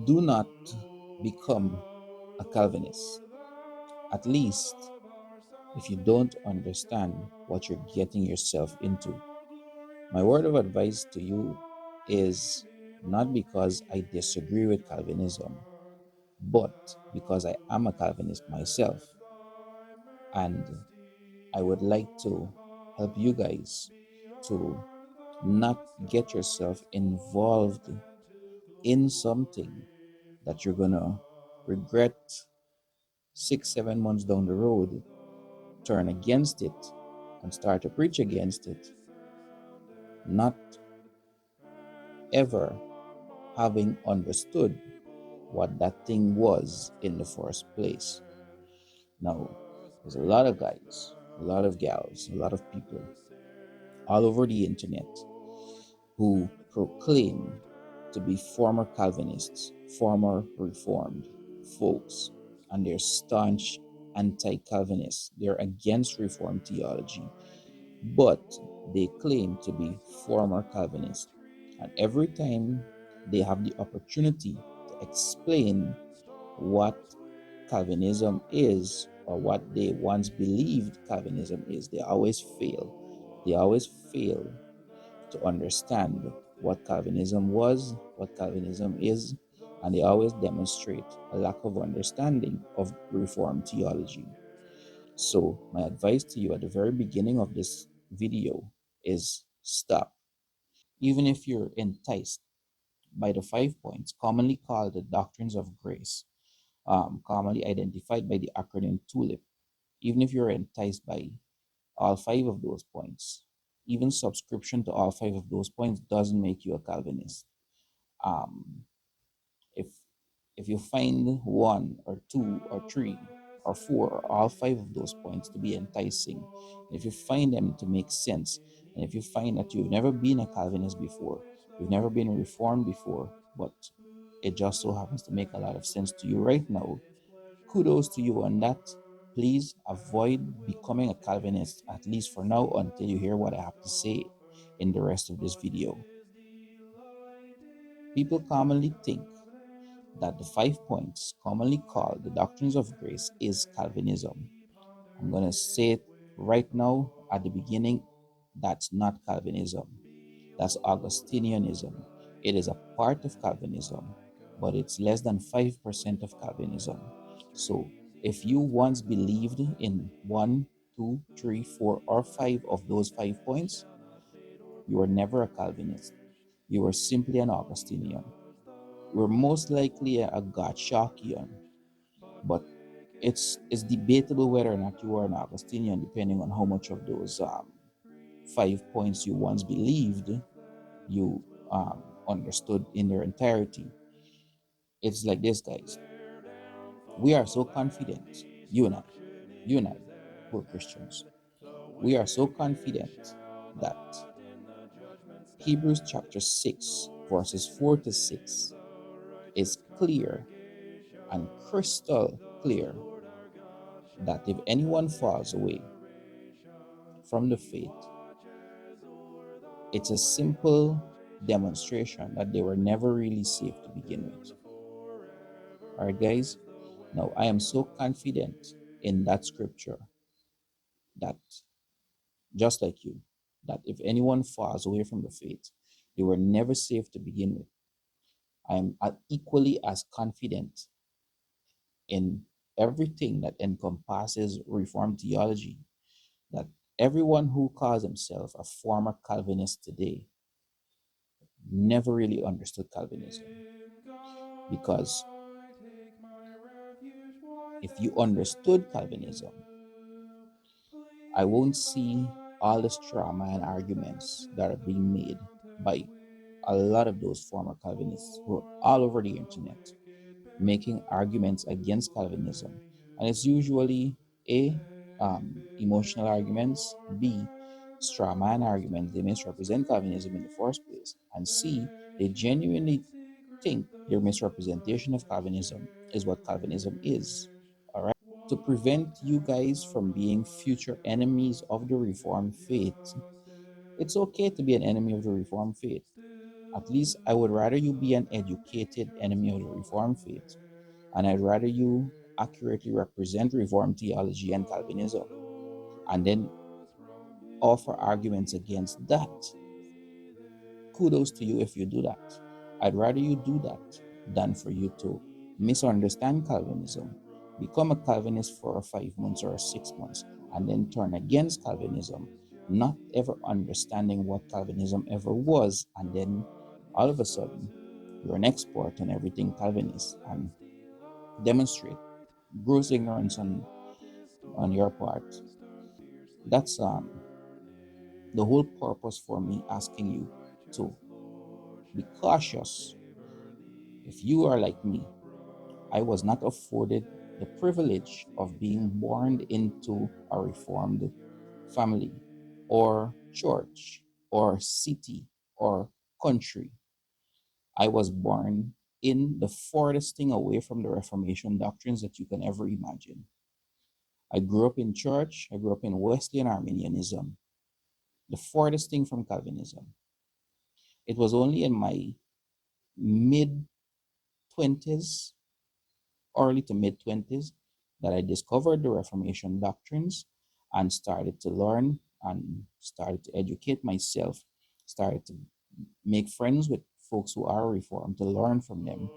Do not become a Calvinist, at least if you don't understand what you're getting yourself into. My word of advice to you is not because I disagree with Calvinism, but because I am a Calvinist myself, and I would like to help you guys to not get yourself involved in something that you're gonna regret 6, 7 months down the road, turn against it, and start to preach against it, not ever having understood what that thing was in the first place. Now, there's a lot of guys, a lot of gals, a lot of people all over the internet who proclaim to be former Calvinists, former Reformed folks, and they're staunch anti Calvinists. They're against Reformed theology, but they claim to be former Calvinists. And every time they have the opportunity to explain what Calvinism is or what they once believed Calvinism is, they always fail. They always fail to understand what Calvinism was, what Calvinism is, and they always demonstrate a lack of understanding of Reformed theology. So, my advice to you at the very beginning of this video is stop. Even if you're enticed by the 5 points, commonly called the doctrines of grace, commonly identified by the acronym TULIP, even if you're enticed by all 5 of those points, even subscription to all 5 of those points doesn't make you a Calvinist. Um, if if you find one or two or three or four or all 5 of those points to be enticing, and if you find them to make sense, and if you find that you've never been a Calvinist before, you've never been a Reformed before, but it just so happens to make a lot of sense to you right now, kudos to you on that. Please avoid becoming a Calvinist, at least for now, until you hear what I have to say in the rest of this video. People commonly think that the 5 points, commonly called the doctrines of grace, is Calvinism. I'm going to say it right now at the beginning. That's not Calvinism. That's Augustinianism. It is a part of Calvinism, but it's less than 5% of Calvinism. So if you once believed in one, two, three, four, or 5 of those 5 points, you were never a Calvinist. You were simply an Augustinian. You were most likely a Gottschalkian, but it's debatable whether or not you are an Augustinian, depending on how much of those 5 points you once believed you understood in their entirety. It's like this, guys. We are so confident, you and I, who are Christians, we are so confident that Hebrews chapter 6, verses 4 to 6 is clear and crystal clear that if anyone falls away from the faith, it's a simple demonstration that they were never really saved to begin with. All right, guys? Now, I am so confident in that scripture that, just like you, that if anyone falls away from the faith, they were never saved to begin with. I am equally as confident in everything that encompasses Reformed theology that everyone who calls himself a former Calvinist today never really understood Calvinism. Because if you understood Calvinism, I won't see all the straw man arguments that are being made by a lot of those former Calvinists who are all over the internet making arguments against Calvinism. And it's usually A, emotional arguments, B, straw man arguments. They misrepresent Calvinism in the first place. And C, they genuinely think their misrepresentation of Calvinism is what Calvinism is. All right. To prevent you guys from being future enemies of the Reformed faith, it's okay to be an enemy of the Reformed faith. At least I would rather you be an educated enemy of the Reformed faith, and I'd rather you accurately represent Reformed theology and Calvinism, and then offer arguments against that. Kudos to you if you do that. I'd rather you do that than for you to misunderstand Calvinism, become a Calvinist for 5 months or 6 months, and then turn against Calvinism, not ever understanding what Calvinism ever was, and then all of a sudden you're an expert on everything Calvinist and demonstrate gross ignorance on your part. That's the whole purpose for me asking you to be cautious. If you are like me, I was not afforded the privilege of being born into a Reformed family or church or city or country. I was born in the farthest thing away from the Reformation doctrines that you can ever imagine. I grew up in church, I grew up in Wesleyan Arminianism, the farthest thing from Calvinism. It was only in my mid 20s, early to mid 20s, that I discovered the Reformation doctrines and started to learn and started to educate myself, started to make friends with folks who are Reformed to learn from them.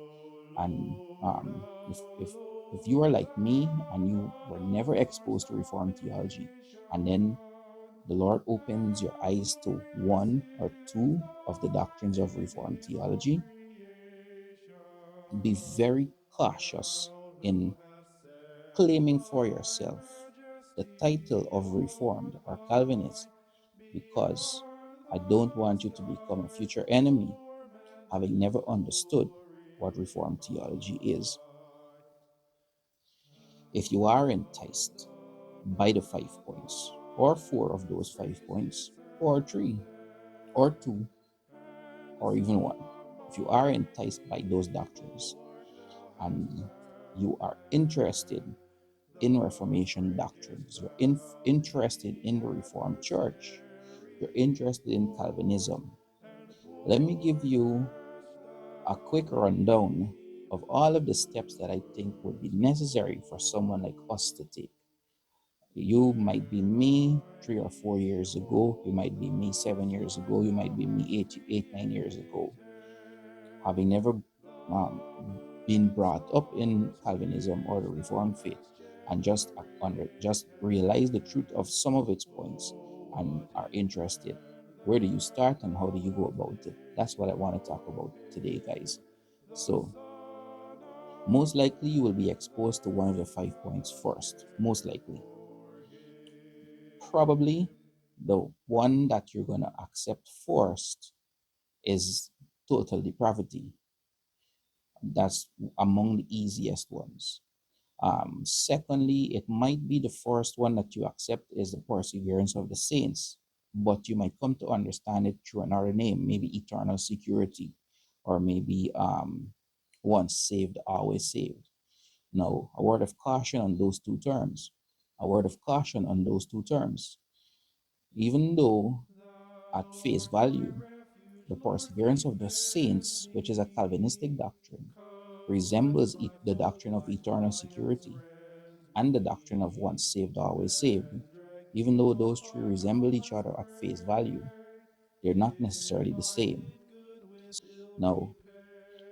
And if you are like me and you were never exposed to Reformed theology, and then the Lord opens your eyes to one or two of the doctrines of Reformed theology, be very cautious in claiming for yourself the title of Reformed or Calvinist, because I don't want you to become a future enemy, having never understood what Reformed theology is. If you are enticed by the 5 points, or four of those 5 points, or three, or two, or even one, if you are enticed by those doctrines and you are interested in Reformation doctrines, you're interested in the Reformed Church, you're interested in Calvinism, let me give you a quick rundown of all of the steps that I think would be necessary for someone like us to take. You might be me 3 or 4 years ago, you might be me 7 years ago, you might be me 9 years ago, having never been brought up in Calvinism or the Reformed faith, and just realize the truth of some of its points and are interested. Where do you start and how do you go about it? That's what I want to talk about today, guys. So most likely you will be exposed to one of the 5 points first. Most likely. Probably the one that you're going to accept first is total depravity. That's among the easiest ones. Secondly, it might be the first one that you accept is the perseverance of the saints, but you might come to understand it through another name, maybe eternal security, or maybe once saved, always saved. Now, a word of caution on those two terms. A word of caution on those two terms. Even though at face value, the perseverance of the saints, which is a Calvinistic doctrine, resembles the doctrine of eternal security and the doctrine of once saved, always saved. Even though those three resemble each other at face value, they're not necessarily the same. Now,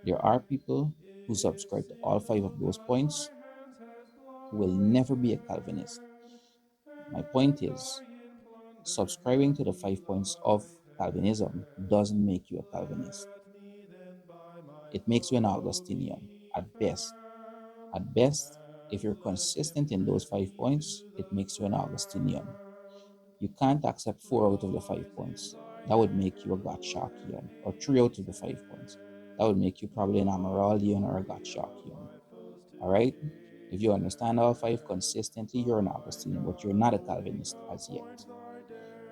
there are people who subscribe to all five of those points who will never be a Calvinist. My point is, subscribing to the 5 points of Calvinism doesn't make you a Calvinist. It makes you an Augustinian at best. At best, if you're consistent in those 5 points, it makes you an Augustinian. You can't accept 4 out of the 5 points. That would make you a Gottschalkian, or 3 out of the 5 points. That would make you probably an Amyraldian or a Gottschalkian. All right? If you understand all five consistently, you're an Augustinian, but you're not a Calvinist as yet,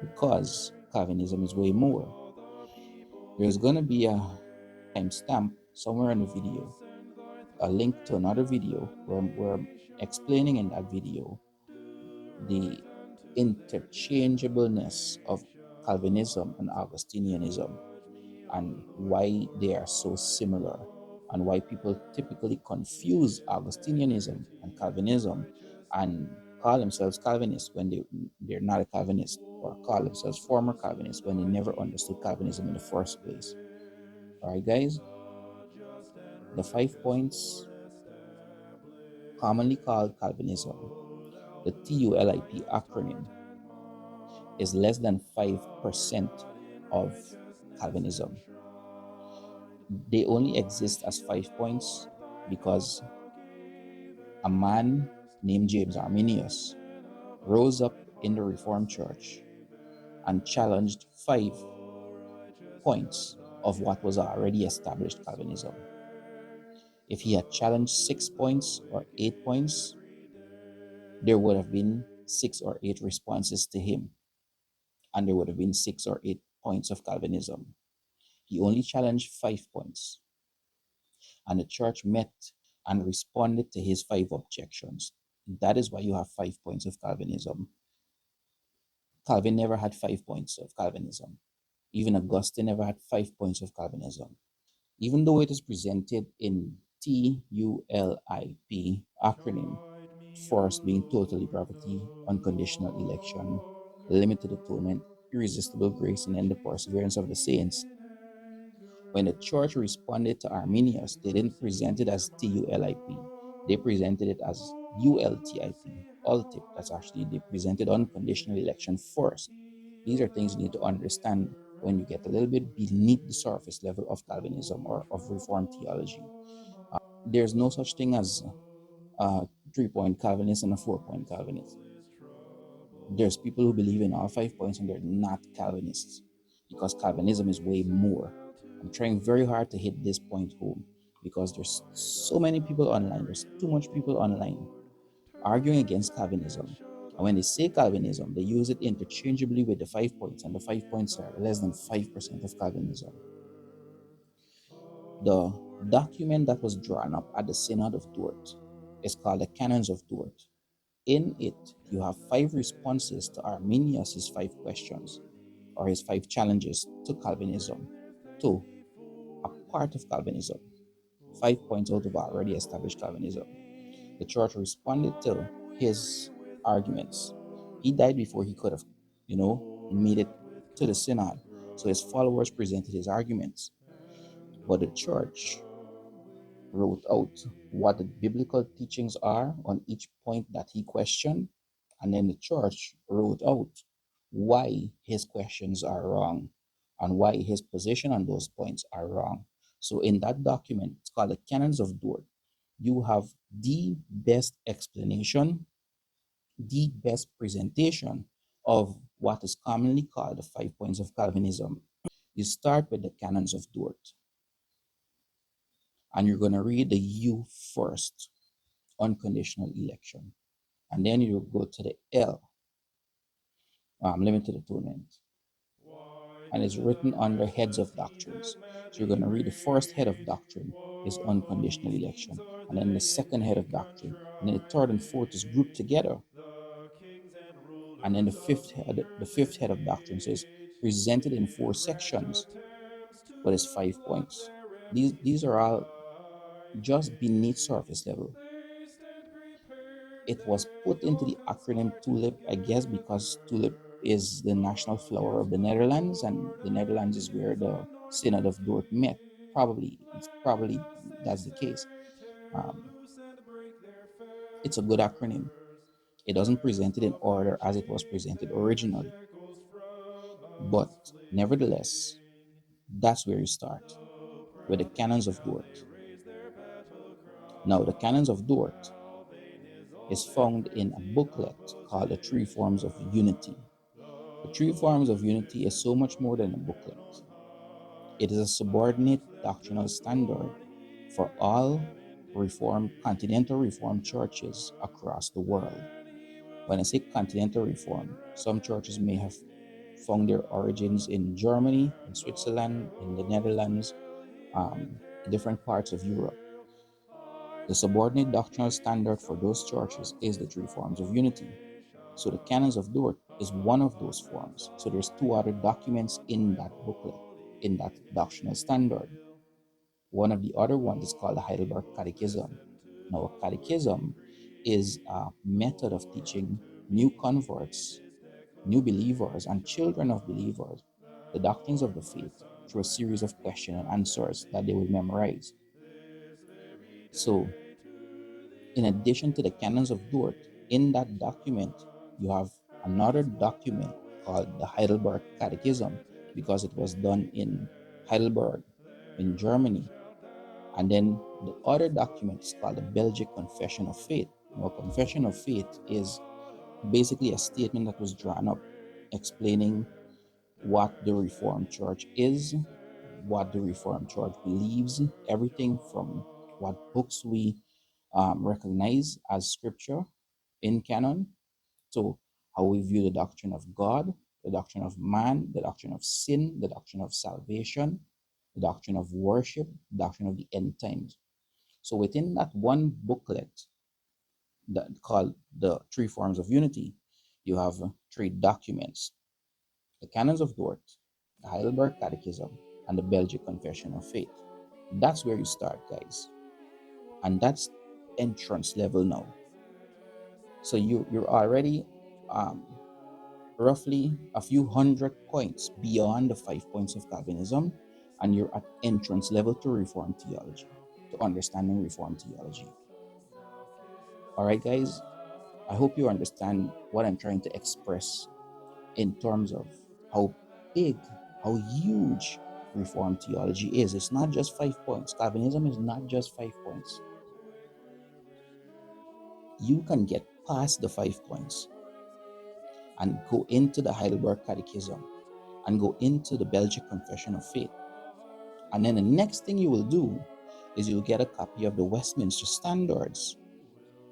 because Calvinism is way more. There's going to be a timestamp somewhere in the video, a link to another video where we're explaining in that video the interchangeableness of Calvinism and Augustinianism. and why they are so similar, and why people typically confuse Augustinianism and Calvinism and call themselves Calvinists when they're not a Calvinist, or call themselves former Calvinists when they never understood Calvinism in the first place. All right, guys, the 5 points, commonly called Calvinism, the TULIP acronym, is less than 5% of Calvinism. They only exist as 5 points because a man named James Arminius rose up in the Reformed Church and challenged 5 points of what was already established Calvinism. If he had challenged 6 points or 8 points, there would have been 6 or 8 responses to him, and there would have been 6 or 8 points of Calvinism. He only challenged 5 points, and the church met and responded to his 5 objections. That is why you have 5 points of Calvinism. Calvin never had 5 points of Calvinism. Even Augustine never had 5 points of Calvinism. Even though it is presented in TULIP acronym, first being total liberty, unconditional election, limited atonement, irresistible grace, and then the perseverance of the saints. When the church responded to Arminius, they didn't present it as TULIP. They presented it as ULTIP. That's actually, they presented unconditional election first. These are things you need to understand when you get a little bit beneath the surface level of Calvinism or of Reformed theology. There's no such thing as a 3 point Calvinist and a 4 point Calvinist. There's people who believe in all 5 points and they're not Calvinists, because Calvinism is way more. I'm trying very hard to hit this point home because there's so many people online, there's too much people online arguing against Calvinism. And when they say Calvinism, they use it interchangeably with the 5 points, and the 5 points are less than 5% of Calvinism. The document that was drawn up at the Synod of Dort is called the Canons of Dort. In it, you have 5 responses to Arminius' 5 questions, or his 5 challenges to Calvinism, to a part of Calvinism. 5 points out of already established Calvinism. The church responded to his arguments. He died before he could have, made it to the synod. So his followers presented his arguments. But the church wrote out what the biblical teachings are on each point that he questioned. And then the church wrote out why his questions are wrong and why his position on those points are wrong. So in that document, it's called the Canons of Dort, you have the best explanation, the best presentation of what is commonly called the 5 points of Calvinism. You start with the Canons of Dort, and you're going to read the U first, unconditional election. And then you go to the L, limited atonement. And it's written under heads of doctrines. So you're going to read the first head of doctrine is unconditional election. And then the second head of doctrine. And then the third and fourth is grouped together. And then the fifth head of doctrine says presented in 4 sections, but it's 5 points. These are all just beneath surface level. It was put into the acronym TULIP, I guess, because TULIP is the national flower of the Netherlands, and the Netherlands is where the Synod of Dort met. Probably that's the case. Um, it's a good acronym. It doesn't present it in order as it was presented originally, but nevertheless, that's where you start with the Canons of Dort. Now, the Canons of Dort is found in a booklet called The Three Forms of Unity. The Three Forms of Unity is so much more than a booklet. It is a subordinate doctrinal standard for all continental Reformed churches across the world. When I say continental Reform, some churches may have found their origins in Germany, in Switzerland, in the Netherlands, different parts of Europe. The subordinate doctrinal standard for those churches is the Three Forms of Unity. So the Canons of Dort is one of those forms. So there's 2 other documents in that booklet. in that doctrinal standard. One of the other ones is called the Heidelberg Catechism. Now, a catechism is a method of teaching new converts, new believers, and children of believers the doctrines of the faith through a series of questions and answers that they will memorize. So, in addition to the canons of Dort, in that document, you have another document called the Heidelberg Catechism because it was done in Heidelberg, in Germany. And then the other document is called the Belgic Confession of Faith. Now, Confession of Faith is basically a statement that was drawn up explaining what the Reformed Church is, what the Reformed Church believes, everything from what books we recognize as scripture in canon, to how we view the doctrine of God, the doctrine of man, the doctrine of sin, the doctrine of salvation, the doctrine of worship, the doctrine of the end times. So within that one booklet that called the Three Forms of Unity, you have three documents: the Canons of Dort, the Heidelberg Catechism, and the Belgic Confession of Faith. That's where you start, guys. And that's entrance level now. So you're already um, roughly a few hundred points beyond the 5 points of Calvinism, and you're at entrance level to Reformed theology, to understanding Reformed theology. All right, guys, I hope you understand what I'm trying to express in terms of how big, how huge Reformed theology is. It's not just 5 points. Calvinism is not just 5 points. You can get past the 5 points and go into the Heidelberg Catechism and go into the Belgic Confession of Faith. And then the next thing you will do is you'll get a copy of the Westminster Standards.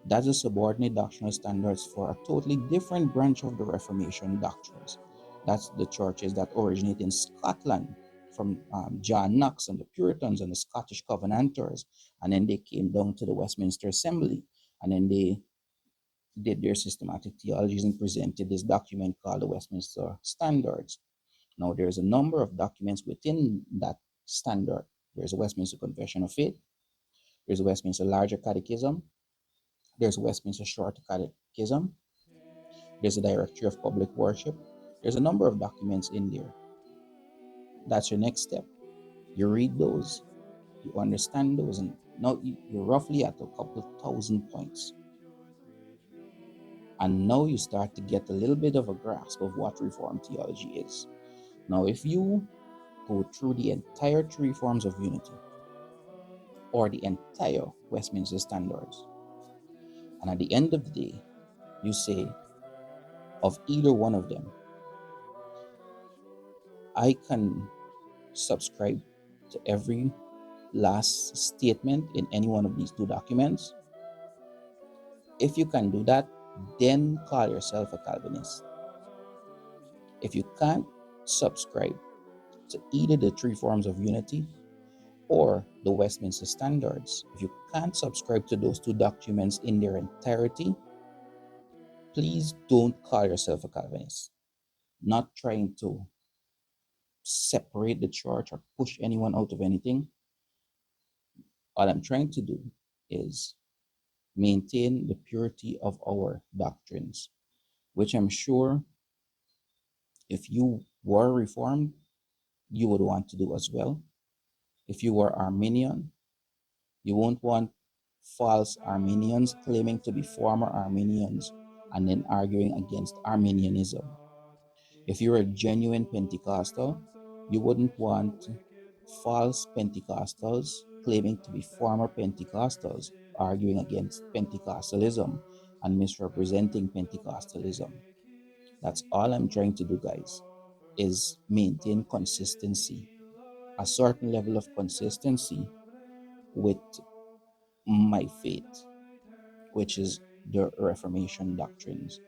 That's a subordinate doctrinal standards for a totally different branch of the Reformation doctrines. That's the churches that originate in Scotland from John Knox and the Puritans and the Scottish Covenanters. And then they came down to the Westminster Assembly. And then they did their systematic theologies and presented this document called the Westminster Standards. Now, there's a number of documents within that standard. There's a Westminster Confession of Faith. There's a Westminster Larger Catechism. There's a Westminster Shorter Catechism. There's a Directory of Public Worship. There's a number of documents in there. That's your next step. You read those, you understand those, and now you're roughly at a couple of 1,000 points. And now you start to get a little bit of a grasp of what Reformed theology is. Now, if you go through the entire three forms of unity or the entire Westminster Standards, and at the end of the day, you say, of either one of them, I can subscribe to every last statement in any one of these two documents. If you can do that, then call yourself a Calvinist. If you can't subscribe to either the three forms of unity or the Westminster Standards, if you can't subscribe to those two documents in their entirety, please don't call yourself a Calvinist. Not trying to separate the church or push anyone out of anything. All I'm trying to do is maintain the purity of our doctrines, which I'm sure if you were Reformed, you would want to do as well. If you were Arminian, you won't want false Arminians claiming to be former Arminians and then arguing against Arminianism. If you're a genuine Pentecostal, you wouldn't want false Pentecostals claiming to be former Pentecostals arguing against Pentecostalism and misrepresenting Pentecostalism. That's all I'm trying to do, guys, is maintain consistency, a certain level of consistency with my faith, which is the Reformation doctrines.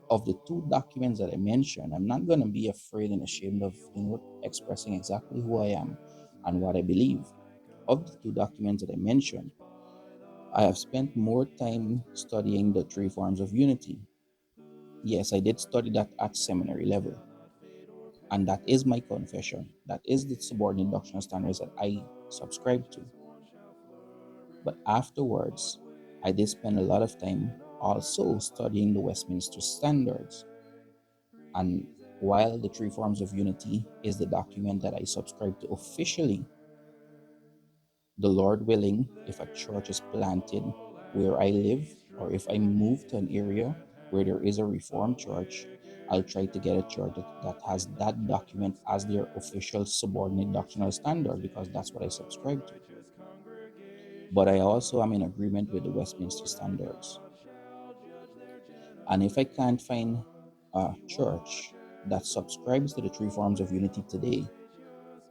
Of the two documents that I mentioned, I'm not going to be afraid and ashamed of expressing exactly who I am and what I believe. Of the two documents that I mentioned, I have spent more time studying the three forms of unity. Yes, I did study that at seminary level. And that is my confession. That is the subordinate doctrinal standards that I subscribe to. But afterwards, I did spend a lot of time also studying the Westminster Standards. And while the Three Forms of Unity is the document that I subscribe to officially, the Lord willing, if a church is planted where I live, or if I move to an area where there is a Reformed church, I'll try to get a church that has that document as their official subordinate doctrinal standard, because that's what I subscribe to. But I also am in agreement with the Westminster Standards. And if I can't find a church that subscribes to the Three Forms of Unity today,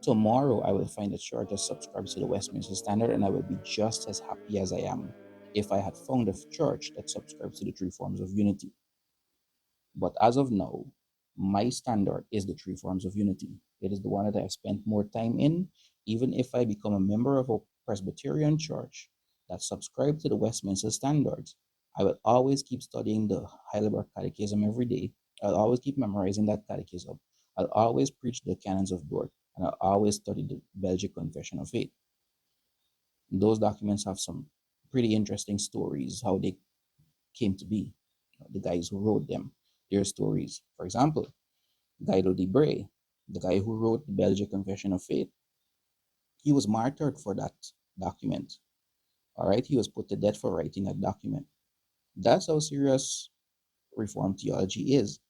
tomorrow I will find a church that subscribes to the Westminster Standard, and I will be just as happy as I am if I had found a church that subscribes to the Three Forms of Unity. But as of now, my standard is the Three Forms of Unity. It is the one that I've spent more time in. Even if I become a member of a Presbyterian church that subscribes to the Westminster Standards, I will always keep studying the Heidelberg Catechism every day. I'll always keep memorizing that catechism. I'll always preach the canons of Dort, and I'll always study the Belgic Confession of Faith. Those documents have some pretty interesting stories, how they came to be, the guys who wrote them, their stories. For example, Guido de Bray, the guy who wrote the Belgian Confession of Faith, he was martyred for that document. All right, he was put to death for writing that document. That's how serious Reformed theology is.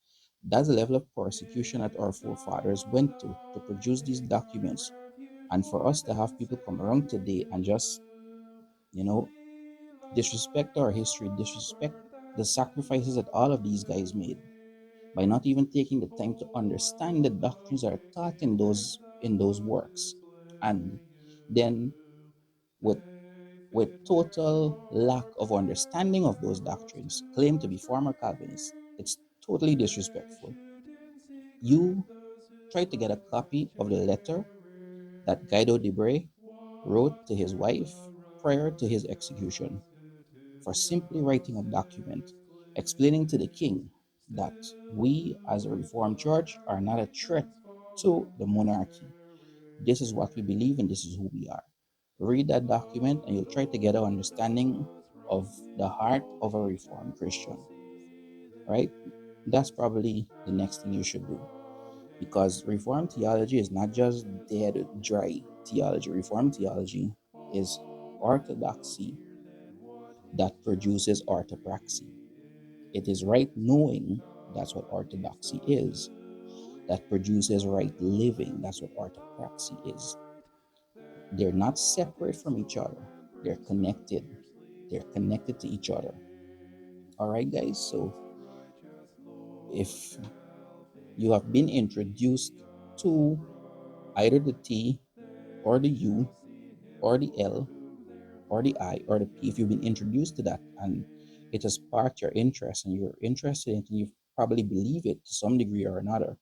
That's the level of persecution that our forefathers went to produce these documents. And for us to have people come around today and just, you know, disrespect our history, disrespect the sacrifices that all of these guys made by not even taking the time to understand the doctrines that are taught in those works, and then with total lack of understanding of those doctrines claim to be former Calvinists. It's totally disrespectful. You try to get a copy of the letter that Guido de Bray wrote to his wife prior to his execution, for simply writing a document explaining to the king that we as a Reformed Church are not a threat to the monarchy. This is what we believe and this is who we are. Read that document and you'll try to get an understanding of the heart of a Reformed Christian, right? That's probably the next thing you should do, because Reformed theology is not just dead, dry theology. Reformed theology is orthodoxy that produces orthopraxy. It is right knowing, that's what orthodoxy is, that produces right living. That's what orthopraxy is. They're not separate from each other, they're connected. They're connected to each other. All right, guys. So if you have been introduced to either the T or the U or the L or the I or the P, if you've been introduced to that and it has sparked your interest and you're interested in it and you probably believe it to some degree or another,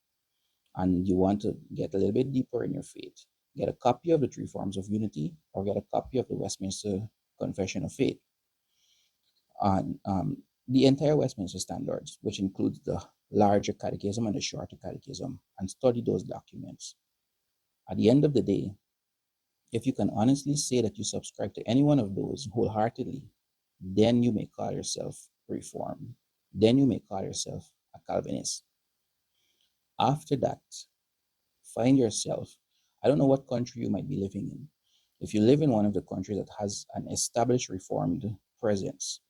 and you want to get a little bit deeper in your faith, get a copy of the Three Forms of Unity or get a copy of the Westminster Confession of Faith and the entire Westminster Standards, which includes the larger catechism and the shorter catechism, and study those documents. At the end of the day, if you can honestly say that you subscribe to any one of those wholeheartedly, then you may call yourself Reformed. Then you may call yourself a Calvinist. After that, find yourself, I don't know what country you might be living in. If you live in one of the countries that has an established Reformed presence,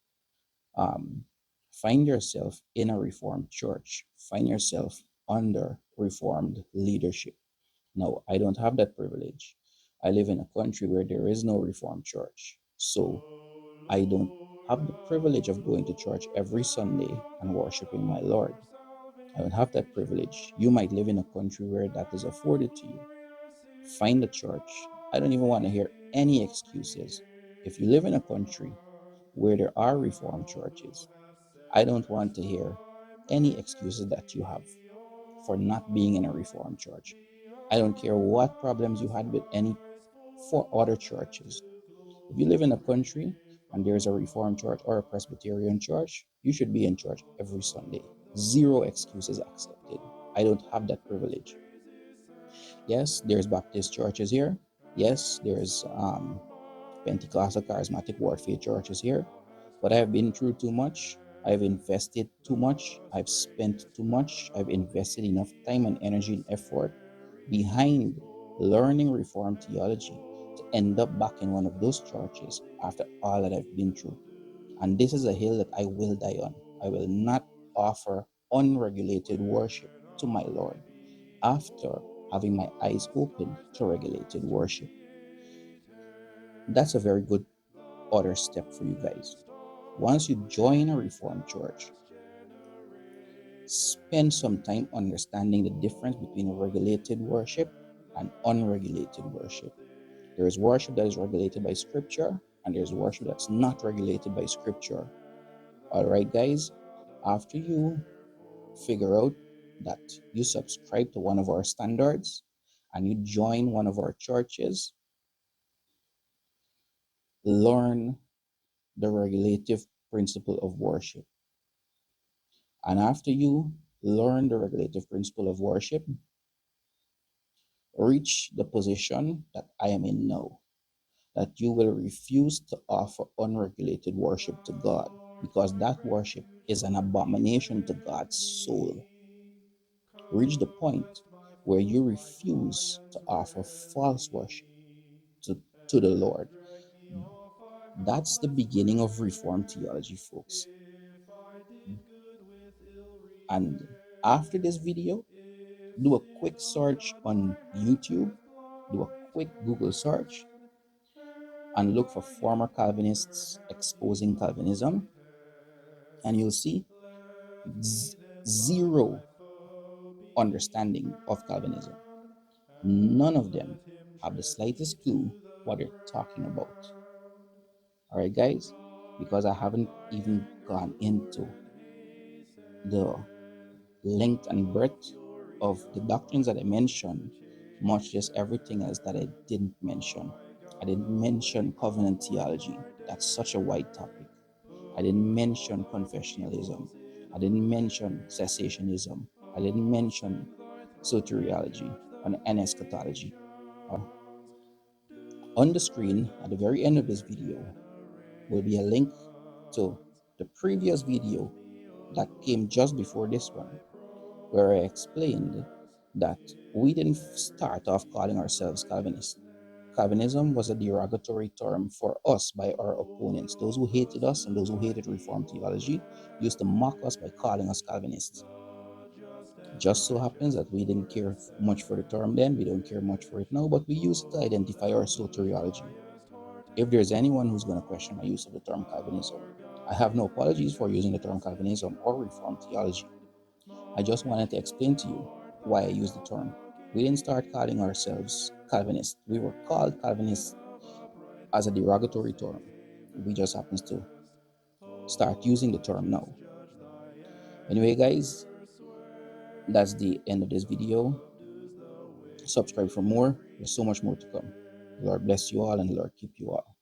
um, find yourself in a Reformed church. Find yourself under Reformed leadership. No, I don't have that privilege. I live in a country where there is no Reformed church. So I don't have the privilege of going to church every Sunday and worshiping my Lord. I don't have that privilege. You might live in a country where that is afforded to you. Find a church. I don't even want to hear any excuses. If you live in a country where there are Reformed churches, I don't want to hear any excuses that you have for not being in a Reformed church. I don't care what problems you had with any four other churches. If you live in a country and there's a Reformed church or a Presbyterian church, you should be in church every Sunday. Zero excuses accepted. I don't have that privilege. Yes, there's Baptist churches here. Yes, there's Pentecostal charismatic warfare churches here. But I've been through too much. I've invested too much. I've spent too much. I've invested enough time and energy and effort behind learning Reformed theology to end up back in one of those churches after all that I've been through. And this is a hill that I will die on. I will not offer unregulated worship to my Lord after having my eyes open to regulated worship. That's a very good other step for you guys. Once you join a Reformed church, spend some time understanding the difference between regulated worship and unregulated worship. There is worship that is regulated by scripture, and there's worship that's not regulated by scripture. All right, guys, after you figure out that you subscribe to one of our standards and you join one of our churches, learn the regulative principle of worship. And after you learn the regulative principle of worship, reach the position that I am in now, that you will refuse to offer unregulated worship to God, because that worship is an abomination to God's soul. Reach the point where you refuse to offer false worship to the Lord. That's the beginning of Reformed theology, folks. And after this video, do a quick search on YouTube, do a quick Google search, and look for former Calvinists exposing Calvinism, and you'll see zero understanding of Calvinism. None of them have the slightest clue what they're talking about. All right, guys, because I haven't even gone into the length and breadth of the doctrines that I mentioned, much as everything else that I didn't mention. I didn't mention covenant theology. That's such a wide topic. I didn't mention confessionalism. I didn't mention cessationism. I didn't mention soteriology and eschatology. On the screen at the very end of this video will be a link to the previous video that came just before this one, where I explained that we didn't start off calling ourselves Calvinists. Calvinism was a derogatory term for us by our opponents. Those who hated us and those who hated Reformed theology used to mock us by calling us Calvinists. Just so happens that we didn't care much for the term then, we don't care much for it now, but we use it to identify our soteriology. If there's anyone who's going to question my use of the term Calvinism, I have no apologies for using the term Calvinism or Reformed theology. I just wanted to explain to you why I use the term. We didn't start calling ourselves Calvinists. We were called Calvinists as a derogatory term. We just happens to start using the term now. Anyway, guys, that's the end of this video. Subscribe for more. There's so much more to come. The Lord bless you all and the Lord keep you all.